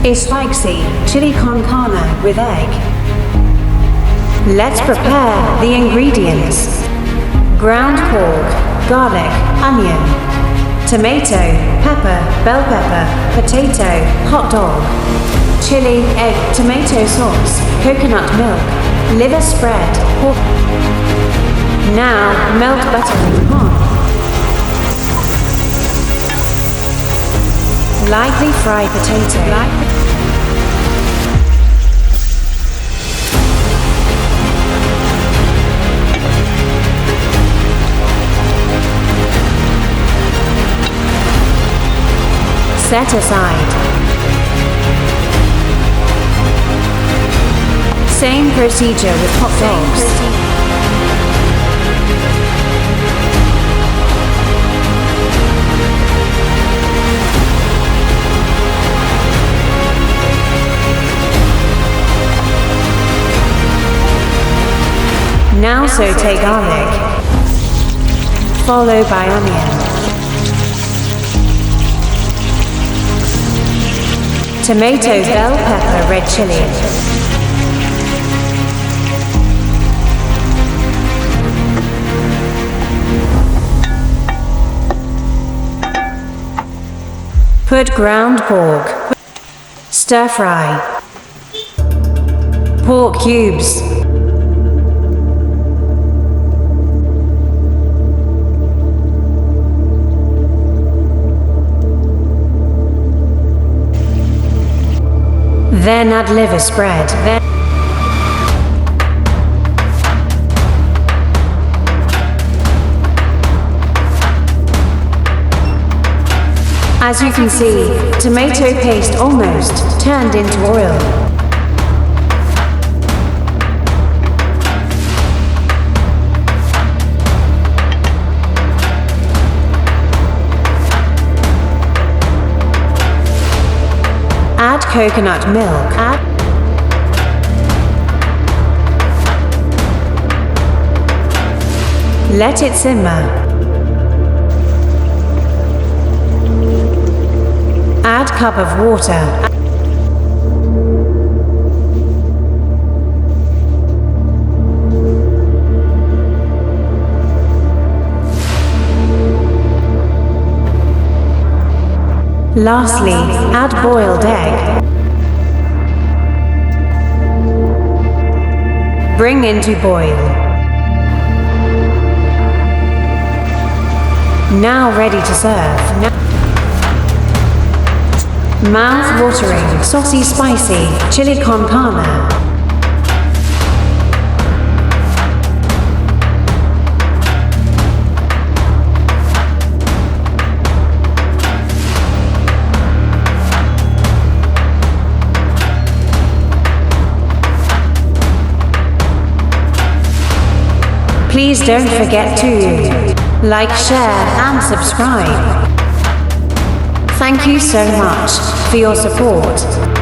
is spicy chili con carne with egg. Let's prepare the ingredients. Ground pork, garlic, onion, tomato, pepper, bell pepper, potato, hot dog, chili, egg, tomato sauce, coconut milk, liver spread, pork. Now melt butter in pan. Lightly fry potato. Set aside. Same procedure with hot dogs. Now saute garlic, followed by onion, tomato, bell pepper, red chili. Put ground pork. Stir fry. Pork cubes. Then add liver spread. As you can see, tomato paste almost turned into oil. Add coconut milk. Let it simmer. Add cup of water. Lastly, add boiled egg. Bring into boil. Now ready to serve. Mouth-watering, saucy, spicy, chili con carne. Please don't forget to like, share, and subscribe. Thank you so much for your support.